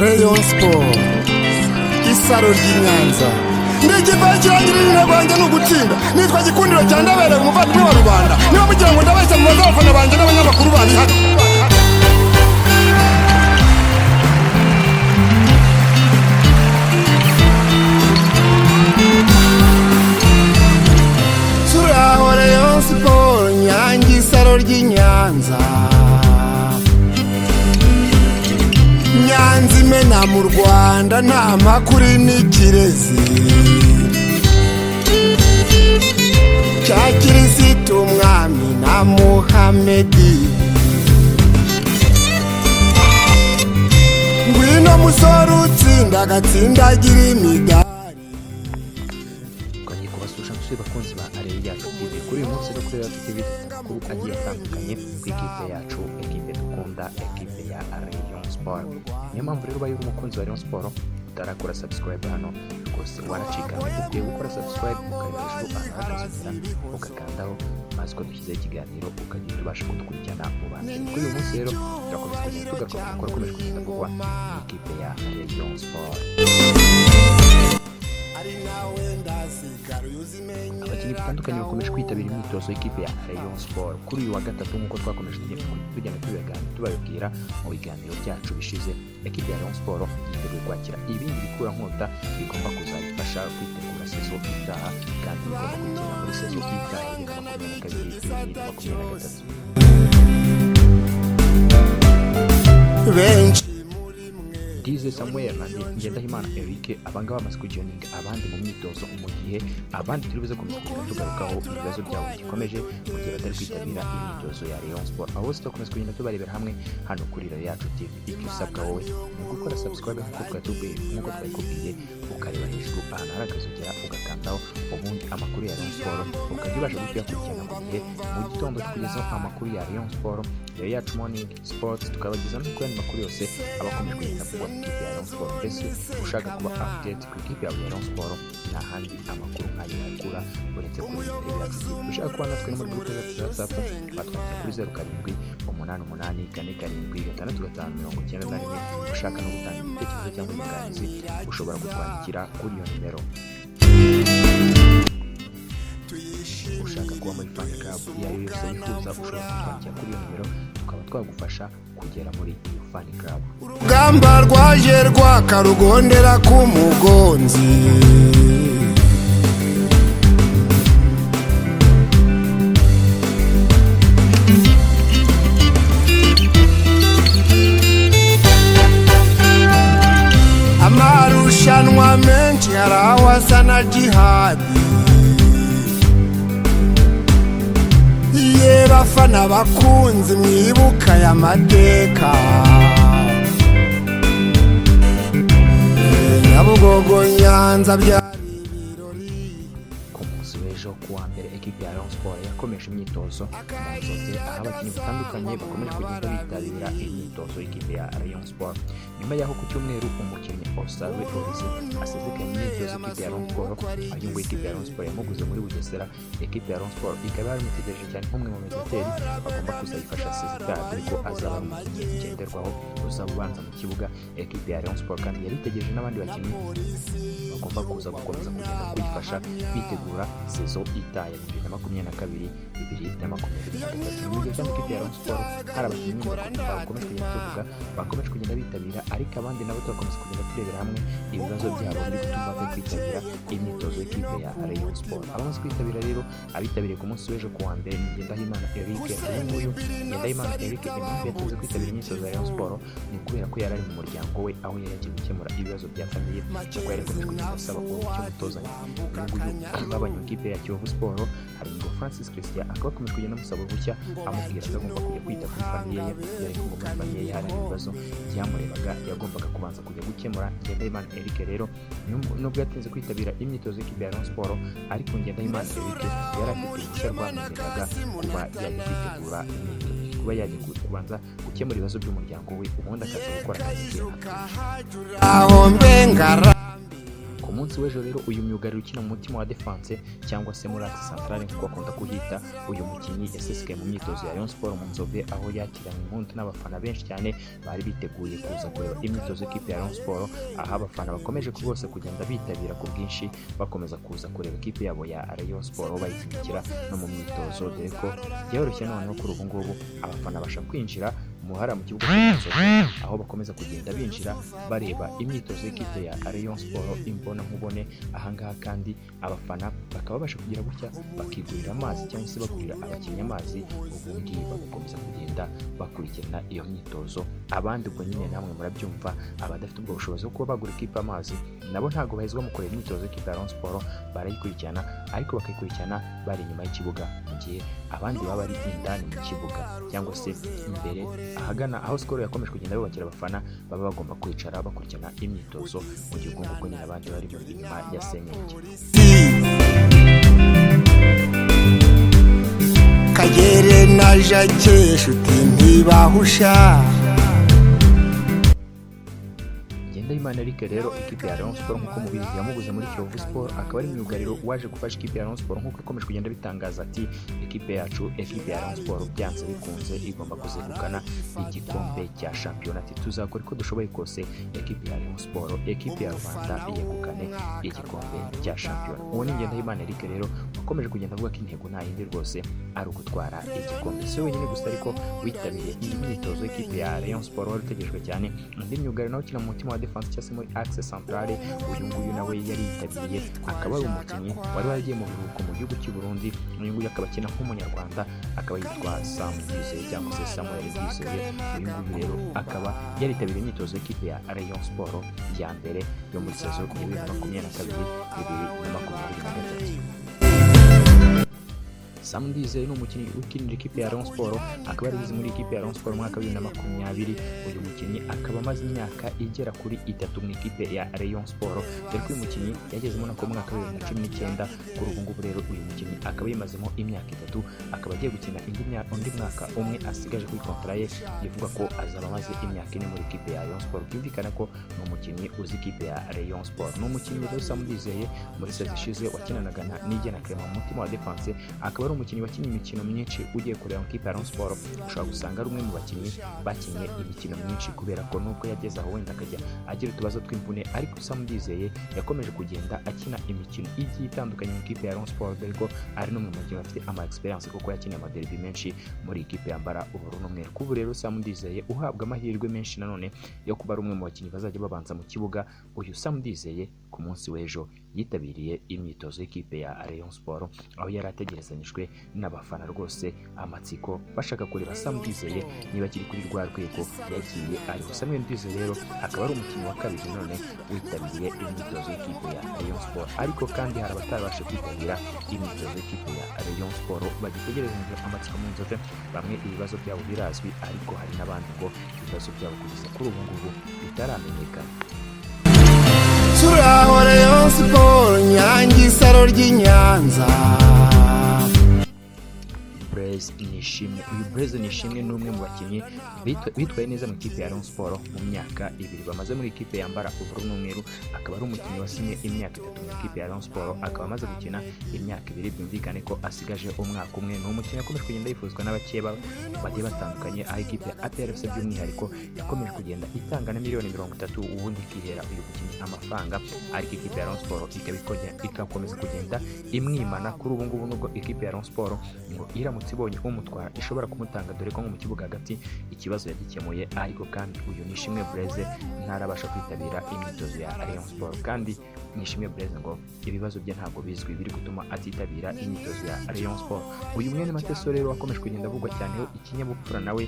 Rayon Sport isaro ry'Inyanza n'ikipe kirangirira rwanjye n'ugutsinda nitwa Gikundiro cya Ndabereye umuvandimwe wa rubanda niba mugira ngo ndabeshya mu bazafana banjye n'abanyamakuru bari hano turaho Rayon Sport Nyange isaro ry'Inyanza Nyanza imena mu Rwanda nta makuru n'ikirezi cya Kirisitu umwami na Muhamedi ngwino musore utsinda agatsindagira imidari kongeye kubasura bakunzi ba Areyo Yacu TV kuri uyu munsi no kuri Yacu TV amakuru agiye atandukanye ku ikipe yacu ekipe dukunda ekipe ya Rayon Sport. Niyo mpamvu rero ubaye umukunzi wa Rayon Sport utarakora subscribe hano rwose waracikanye ugiye gukora subscribe ukareba hejuru ahagaze ugakandaho maze ko dushyizeho ikiganiro ukagenda ubasha kudukurikirana mu bantu. Kuri uyu munsi rero turakomeza kugenda tugaruka ku makuru akomeje kugenda kuvugwa mu ikipe ya Rayon Sport. Abakinnyi batandukanye bakomeje kwitabira imyitozo y'ikipe ya Rayon Sport kuri uyu wa gatatu nk'uko twakomeje tugenda tubabwira mu biganiro byacu bishize. Ekipe ya Rayon Sport yiteguye kwakira ibindi bikura nkota bigomba kuzayifasha kwitegura sezo itaha kandi bigomba gukina muri sezo itaha ya 2022-2023. benshi Dize Samuel na Ngendahimana Eric abangaba bamaze kujoininga abandi mu myitozo mu gihe abandi turi buze komeza tugarukaho ibibazo byabo bikomeje mu gihe batari kwitabira imyitozo ya Rayon Sport. Aho twakomeza kugenda tubarebera hamwe hano kuri Areyo Yacu TV. Icyo usabwa wowe ni gukora subscribe nk'uko twabikubwiye ukareba hejuru ahantu hari akazogera ugakandaho ubundi amakuru ya Rayon Sport ukajya ubasha kuyakurikirana mu gihe mu gitondo tukugezaho amakuru ya Rayon Sport, Areyo Yacu Morning Sport, tukabageza no ku yandi makuru yose abakomeje kugenda kuvugwa ikipe ya Rayon Sport. Mbese ushaka kuba update ku ikipe ya Rayon Sport nta handi amakuru nk'ayo yakura uretse kuri Areyo Yacu TV. Ushaka kuba natwe no muri groupe ya WhatsApp batwandikira kuri 0788 ushaka no gutanga ibitekerezo cyangwa inyunganizi ushobora kutwandikira kuri iyo nimero. Ushaka kuba muri fan club iyo ari yose yifuza ushobora kutwandikira kuri iyo nimero tukaba twagufasha kugera muri iyo fan club. urugamba rwaje rwakarugondera ku mugonzi amarushanwa menshi harawasa na jihadi ye bafana bakunzi mwibuka ya mateka Nyabugogo Nyanza byari ibirori. Ku munsi w'ejo kuwa mbere ekipe ya Rayon Sport yakomeje imyitozo mu nzozi aho abakinnyi batandukanye bakomeje kugenda bitabira imyitozo y'ikipe ya Rayon Sport. Nyuma y'aho ku cyumweru umukinnyi Osawe Polisi asezekanye imyitozo y'ikipe ya Rayon Sport ayunguye ikipe ya Rayon Sport yamuguze muri Bugesera. Ekipe ya Rayon Sport ikaba yaramutegereje cyane nk'umwe mu mediateri bagomba kuzayifasha sezita ariko azaba ari umukinnyi ngenderwaho uzaba ubanza mu kibuga. Ekipe ya Rayon Sport kandi yaritegereje n'abandi bakinnyi bagomba kuza gukomeza kugenda kuyifasha kwitegura sezo itaha ya 2022-2023. Mu gihe kandi ikipe ya Rayon Sport hari abakinnyi bakomeje kugenda bitabira ariko abandi nabo tubakomeza kugenda turebera hamwe ibibazo byabo biri gutuma kwitabira imyitozo y'ikipe ya Rayon Sport. Abamaze kwitabira rero abitabiriye ku munsi w'ejo kuwa mbere ni Ngendahimana Eric. Ngendahimana Eric impamvu yatinze kwitabira imyitozo ya Rayon Sport ni kubera ko yari ari mu muryango we aho yari yagiye gukemura ibibazo bya famiye cyangwa yari akomeje kugenda asaba ko cy'umutoza n'uyu ikipe ya Kiyovu Sport hari ngo Francis Christian akaba akomeje kugenda amusaba uruhushya amubwira ko agomba kujya kwita kuri famiye ye yari ngo muri famiye ye hari ibibazo byamurebaga yagombaga kubanza kujya gukemura. Ngendahimana Eric rero nubwo yatinze kwitabira imyitozo y'ikipe ya Rayon Sport ariko Ngendahimana Eric yari afite uruhushya rwamwemereraga kuba yajya kwitegura kuba yagiye kubanza gukemura ibibazo by'umuryango we ubundi akaza gukora akazi ke. aho mbengara Ku munsi w'ejo rero uyu myugariro ukina mu mutima wa defense cyangwa se muri axe centrale nk'uko akunda kuhita, uyu mukinnyi yasesekaye mu myitozo ya Rayon Sport mu Nzove aho yakiranywe impundu n'abafana benshi cyane bari biteguye kuza kureba imyitozo y'ikipe ya Rayon Sport, aho abafana bakomeje rwose kugenda bitabira ku bwinshi bakomeza kuza kureba ikipe yabo ya Rayon Sport aho bayishyigikira no mu myitozo, dore ko byoroshye noneho kuri ubu ngubu abafana basha kwinjira muhara mu kibuga cy'Inzove aho bakomeza kugenda binjira bareba imyitozo y'ikipe ya Rayon Sport imbona nkubone. Ahangaha kandi abafana bakaba babasha kugira gutya bakigurira amazi cyangwa se bagurira abakinnyi amazi, ubundi bagakomeza kugenda bakurikirana iyo myitozo. Abandi ubwo nyine namwe murabyumva, abadafite ubwo bushobozi bwo kuba bagura ikipe amazi nabo ntabwo bahezwa mu kureba imyitozo y'ikipe ya Rayon Sport, barayikurikirana ariko bakayikurikirana bari inyuma y'ikibuga, mu gihe abandi baba bari indani mu kibuga cyangwa se imbere ahagana aho Skol yakomeje kugenda bubakira abafana baba bagomba kwicara bakurikirana imyitozo, mu gihe ubwo ngubwo nyine abandi bari mu inyuma ya senyenge. Kagere na Jacques nshuti ntibahusha. Ndahimana Eric rero ikipe ya Rayon Sport nk'uko mubizi yamuguze muri Kiyovu Sport, akaba ari myugariro waje gufasha ikipe ya Rayon Sport nk'uko ikomeje kugenda bitangaza ati ikipe yacu, ikipe ya Rayon Sport byanze bikunze igomba kuzegukana igikombe cya shampiyona, tuzakora uko dushoboye kose ikipe ya Rayon Sport, ikipe ya Rwanda yegukane igikombe cya shampiyona. Uwo ni Ndahimana Eric rero wakomeje kugenda avuga ko intego nta yindi rwose ari ugutwara igikombe. Si wenyine gusa ariko witabiriye iyi myitozo y'ikipe ya Rayon Sport wari utegerejwe cyane, undi myugariro nawe ukina mu mutima wa defense cyangwa se muri axe centrale, uyu nguyu nawe yari yitabiriye, akaba ari umukinnyi wari waragiye mu biruhuko mu gihugu cy'u Burundi. Uyu nguyu akaba akina nk'umunyarwanda, akaba yitwa Sam Dizeye cyangwa se Samuel Dizeye. Uyu nguyu rero akaba yaritabiriye imyitozo y'ikipe ya Rayon Sport ya mbere yo muri saison ya 2022-2023. Sam Dizeye ni umukinnyi ukinira ikipe ya Rayon Sport, akaba yarize muri ikipe ya Rayon Sport mu mwaka wa 2020. Uyu mukinnyi akaba amaze imyaka igera kuri 3 mu ikipe ya Rayon Sport, dore ko uyu mukinnyi yagezemo no mu mwaka wa 2019. Kuri ubu ngubu rero uyu mukinnyi akaba yimazemo imyaka 3, akaba agiye gukina undi mwaka umwe asigaje kuri kontra ye, bivuga ko azaba amaze imyaka 4 muri ikipe ya Rayon Sport. Byumvikana ko ni umukinnyi uzi ikipe ya Rayon Sport. Ni umukinnyi rero Sam Dizeye muri saison ishize wakinanaga na Nigena Clement mu mutima wa defense, akaba ari umukinnyi wakinnye imikino myinshi. Ugiye kureba mu ikipe ya Rayon Sport ushobora gusanga ari umwe mu bakinnyi bakinnye imikino myinshi, kubera ko nubwo yageze aho wenda akajya agira utubazo tw'imvune, ariko Sam Dizeye yakomeje kugenda akina imikino igiye itandukanye mu ikipe ya Rayon Sport, dore ko ari no mu bakinnyi bafite experience kuko yakiniye amaderby menshi muri ikipe yambara ubururu n'umweru. Kubu rero Sam Dizeye uhabwa amahirwe menshi nanone yo kuba ari umwe mu bakinnyi bazajya babanza mu kibuga. Uyu Sam Dizeye ku munsi w'ejo yitabiriye imyitozo y'ikipe ya Rayon Sport, aho yari ategerezanyijwe n'abafana rwose amatsiko bashaka kureba Sam Dizeye niba kiri kuri rwa rwego yagiye ariho. Samuel Dizeye rero akaba ari umukinnyi wa kabiri none witabiriye imyitozo y'ikipe ya Rayon Sport, ariko kandi hari abatabasha kwitabira imyitozo y'ikipe ya Rayon Sport bagitegerezanyije amatsiko mu Nzove. Bamwe ibibazo byabo birazwi, ariko hari n'abandi ngo ibibazo byabo kugeza kuri ubu ngubu bitaramenyekana. Turaho Rayon Sport Nyange isaro ry'Inyanza. Blaise Nishimwe ni umwe mu bakinnyi bitwaye neza mu ikipe ya Rayon Sport mu myaka 2 bamaze muri ikipe yambara ubururu n'umweru. Akaba ari umukinnyi wasinye imyaka 3 mu ikipe ya Rayon Sport, akaba amaze gukina imyaka 2. Byumvikane ko asigaje umwaka umwe. Ni umukinnyi yakomeje kugenda yifuzwa n'abakeba bagiye batandukanye, aho ikipe ya APRFC by'umwihariko yakomeje kugenda itanga na miliyoni 30 ubundi ikihera uyu mukinnyi amafaranga, ariko ikipe ya Rayon Sport ikakomeza kugenda imwimana. Kuri ubu ngubu nubwo ikipe ya Rayon Sport ngo iramutse ibonye umutwara ishobora kumutanga, dore ko mu kibuga hagati ikibazo yagikemuye, ariko kandi uyu Nishimwe Blaise ntarabasha kwitabira imyitozo ya Rayon Sport. kandi Nishimwe Blaise ngo ibibazo bye ntabwo bizwi biri gutuma atitabira imyitozo ya Rayon Sport. Uyu mwene Mateso rero wakomeje kugenda avugwa cyane ikinyabupfura nawe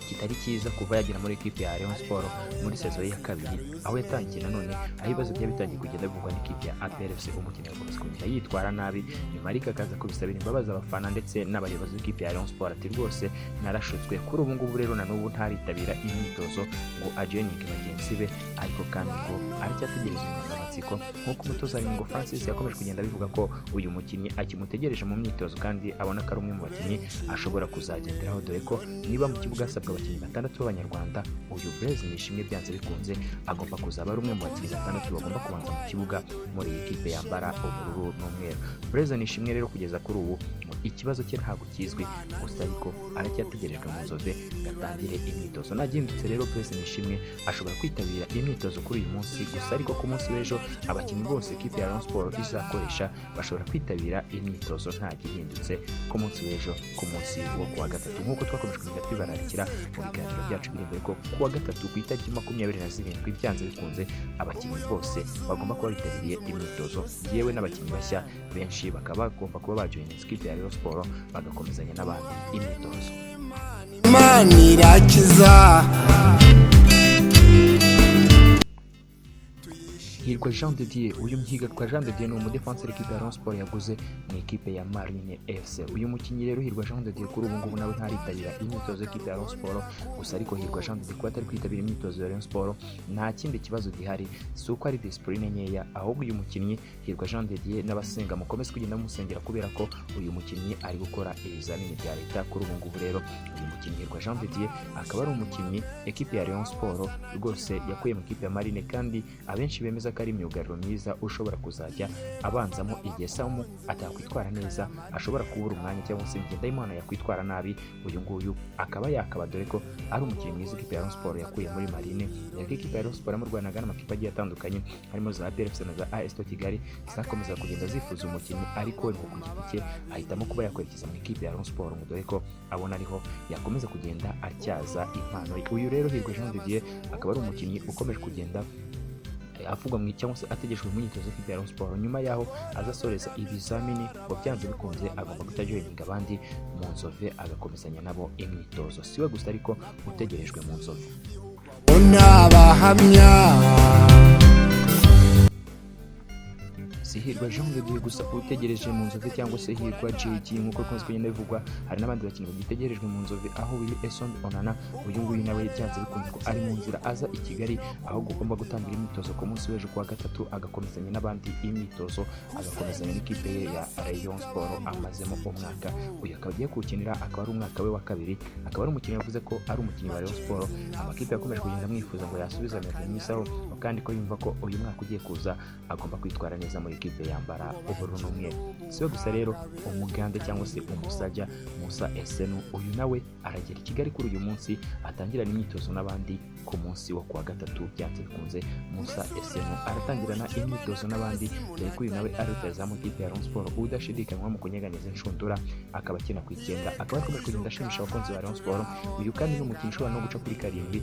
kitari cyiza kuva yagera muri equipe ya Rayon Sport muri saison ya kabiri, aho yatangiye nanone aho ibibazo bye bitangiye kugenda bivugwa n'ikipe ya APRFC. Umukinnyi wakomeza kugenda yitwara nabi, nyuma ariko akaza kubisabira imbabazi abafana ndetse n'abayobozi b'ikipe ya Rayon Sport ati rwose narashutswe. Kuri ubu ngubu rero na n'ubu ntaritabira imyitozo ngo ajoininge bagenzi be, ariko kandi ngo aracyategereje amatsiko nk'uko umutoza Ngo Francis yakomeje kugenda bivuga ko uyu mukinnyi akimutegereje mu myitozo kandi abona ko ari umwe mu bakinnyi ashobora kuzagenderaho, dore ko niba mu kibuga asabwa abakinnyi 6 b'abanyarwanda, uyu Blaise Nishimwe byanze bikunze agomba kuzaba ari umwe mu bakinnyi 6 bagomba kubanza mu kibuga muri iyi kipe yambara ubururu n'umweru. Blaise Nishimwe rero kugeza kuri ubu ikibazo cye ntabwo kizwi, gusa ariko aracyategerejwe mu Nzove gatangire imyitozo. Nagindutse rero Blaise Nishimwe ashobora kwitabira imyitozo kuri uyu munsi, gusa ariko ku munsi w'ejo abakinnyi bose ikipe ya Rayon Sport izakoresha bashobora kwitabira imyitozo nta gihindutse ku munsi w'ejo, ku munsi wo kuwa gatatu, nk'uko twakomeje kugenda twibararikira mu biganiro byacu biri imbere ko kuwa gatatu ku itariki 27 byanze bikunze abakinnyi bose bagomba kuba bitabiriye imyitozo, yewe n'abakinnyi bashya benshi bakaba bagomba kuba bajoyina ikipe ya Rayon Sport bagakomezanya n'abandi imyitozo. Imana irakiza. Hirwa Jean de Dieu, uyu Hirwa Jean de Dieu ni umudefenseur ikipe ya Rayon Sport yaguze mu ikipe ya Marine FC. Uyu mukinnyi rero Hirwa Jean de Dieu kuri ubu ngubu nawe ntaritabira imyitozo y'ikipe ya Rayon Sport, gusa ariko Hirwa Jean de Dieu kuba atari kwitabira imyitozo ya Rayon Sport nta kindi kibazo gihari, si uko ari discipline nkeya, ahubwo uyu mukinnyi Hirwa Jean de Dieu n'abasenga mukomeze kugenda musengera kubera ko uyu mukinnyi ari gukora ibizamini bya leta kuri ubu ngubu. Rero uyu mukinnyi Hirwa Jean de Dieu akaba ari umukinnyi ekipe ya Rayon Sport rwose yakuye mu ikipe ya Marine, kandi abenshi bemeza ko ari imyugariro myiza ushobora kuzajya abanzamo igihe Samu atakwitwara neza, ashobora kubura umwanya cyangwa se Ngendahimana yakwitwara nabi. Uyu nguyu akaba yakaba, dore ko ari umukinnyi mwiza ikipe ya Rayon Sport yakuye muri Marine. Ikipe ya Rayon Sport mu Rwanda n'amakipe agiye atandukanye harimo za PFC na za AS Kigali zakomeza kugenda zifuza umukinnyi, ariko we ku giti cye ahitamo kuba yakwerekeza mu ikipe ya Rayon Sport, dore ko abona ariho yakomeza kugenda atyaza impano ye. Uyu rero Hirwa Jean de Dieu akaba ari umukinnyi ukomeje kugenda avugwa mu cyangwa se ategeshwe mu myitozo y'ikipe ya Rayon Sport, nyuma yaho azasoreza ibizamini ngo byanze bikunze agomba kutajoyininga abandi mu Nzove agakomezanya nabo imyitozo. Siwe gusa ariko utegerejwe mu Nzove. Unabahamya si Hirwa Jean de Dieu gusa utegereje mu Nzove cyangwa se Hirwa JG nk'uko kunze kugenda bivugwa, hari n'abandi bakinnyi bagitegerejwe mu Nzove, aho Willy Esson Onana uyu nguyu nawe byanze bikunze ko ari mu nzira aza i Kigali, aho ugomba gutangira imyitozo ku munsi w'ejo kuwa gatatu agakomezanya n'abandi imyitozo, agakomezanya n'ikipe ye ya Rayon Sport amazemo umwaka. Uyu akaba agiye kuwukinira, akaba ari umwaka we wa kabiri, akaba ari umukinnyi yavuze ko ari umukinnyi wa Rayon Sport. Amakipe yakomeje kugenda amwifuza ngo yasubize ameze mwisaho, kandi ko yumva ko uyu mwaka ugiye kuza agomba kwitwara neza muri ikipe yambara ubururu n'umweru. Siwe gusa rero umugande cyangwa se umusajya Musa Esenu, uyu nawe aragera i Kigali kuri uyu munsi atangirana imyitozo n'abandi ku munsi wo kuwa gatatu byanze bikunze. Musa Esenu aratangirana imyitozo n'abandi, dore ko uyu nawe ari rutazamu ikipe ya Rayon Sport udashidikanywa mu kunyeganyeza inshundura, akaba akina ku icyenda, akaba akomeje kugenda ashimisha abakunzi ba Rayon Sport. Uyu kandi ni umukinnyi ushobora no guca kuri 7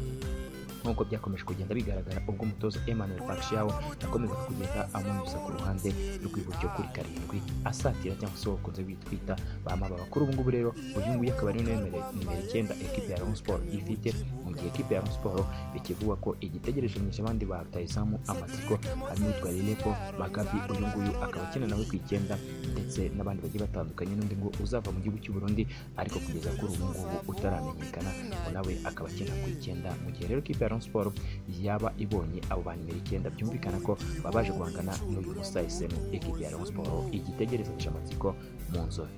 nk'uko byakomeje kugenda bigaragara ubwo umutoza Emmanuel Paxiao yakomezaga kugenda amunyuza ku ruhande rw'iburyo kuri 7 asatira cyangwa se bakunze bitwita bamababa. Kuri ubu ngubu rero uyu nguyu akaba ari nimero 9 ekipe ya Rayon Sport ifite, mu gihe ekipe ya Rayon Sport bikivuga ko igitegereje nyinshi abandi ba rutahizamu amatsiko harimo witwa Lilepo Makabi, uyu nguyu akaba akina nawe ku icyenda, ndetse n'abandi bagiye batandukanye, n'undi ngo uzava mu gihugu cy'u Burundi ariko kugeza kuri ubu ngubu utaramenyekana, nawe akaba akina ku icyenda. Mu gihe rero ikipe ya Rayon Sport yaba ibonye abo ba nimero 9 byumvikana ko babaje guhangana n'uyu Musa Esenu, ekipe ya Rayon Sport igitegerezanyije amatsiko mu Nzove.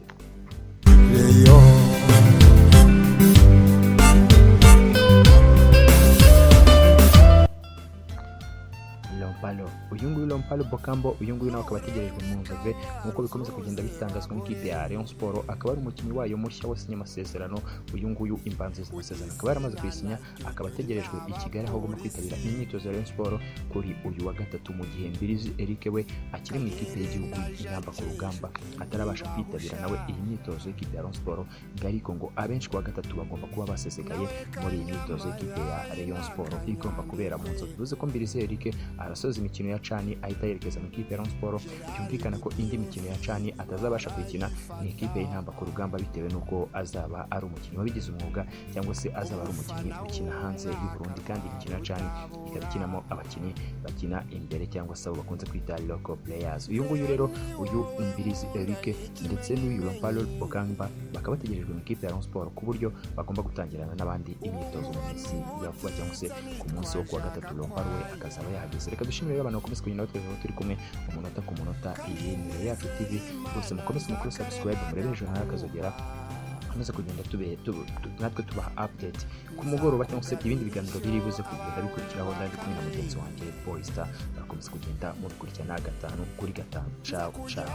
Uyu nguyu Lompalo Bokambo, uyu nguyu nawe akaba ategerejwe mu Nzove nk'uko bikomeza kugenda bitangazwa n'ikipe ya Rayon Sport, akaba ari umukinnyi wayo mushya wasinye amasezerano. Uyu nguyu imbanziriza amasezerano akaba yaramaze kuyisinya, akaba ategerejwe i Kigali aho agomba kwitabira imyitozo ya Rayon Sport kuri uyu wa gatatu, mu gihe Mbirizi Eric we akiri mu ikipe y'igihugu y'intamba ku rugamba atarabasha kwitabira nawe iyi myitozo y'ikipe ya Rayon Sport, ariko ngo abenshi kuwa gatatu bagomba kuba basesekaye muri iyi myitozo y'ikipe ya Rayon Sport igomba kubera mu Nzove. Bivuze ko Mbirizi Eric arasoza imikino ya cani ahita yerekeza mu ikipe ya Rayon Sport, byumvikana ko indi mikino ya cani atazabasha kuyikina ni ikipe y'intamba ku rugamba, bitewe n'uko azaba ari umukinnyi wabigize umwuga cyangwa se azaba ari umukinnyi ukina hanze y'u Burundi, kandi imikino ya cani ikaba ikinamo abakinnyi bakina imbere cyangwa se abo bakunze kwita local players. Uyu nguyu rero uyu Mbirizi Eric ndetse n'uyu Lompalo Bokamba bakaba bategerejwe mu ikipe ya Rayon Sport, ku buryo bagomba gutangirana n'abandi imyitozo mu minsi ya vuba cyangwa se ku munsi wo kuwa gatatu Lompalo we akazaba yahageze. Reka dushimire abantu bakomeze kugenda batweza turi kumwe umunota ku munota. Iyi ni Yacu TV, bose mukomeze mukuru subscribe murebe hejuru hari akazogera dukomeze kugenda natwe tubaha update ku mugoroba cyangwa se ibindi biganiro biri buze kugenda bikurikiraho ndandi kumwe na mugenzi wanjye Boystar barakomeza kugenda mubikurikirana 5 kuri 5. Ciao ciao.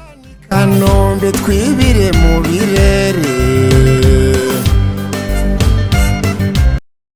Kanombe twibire mu birere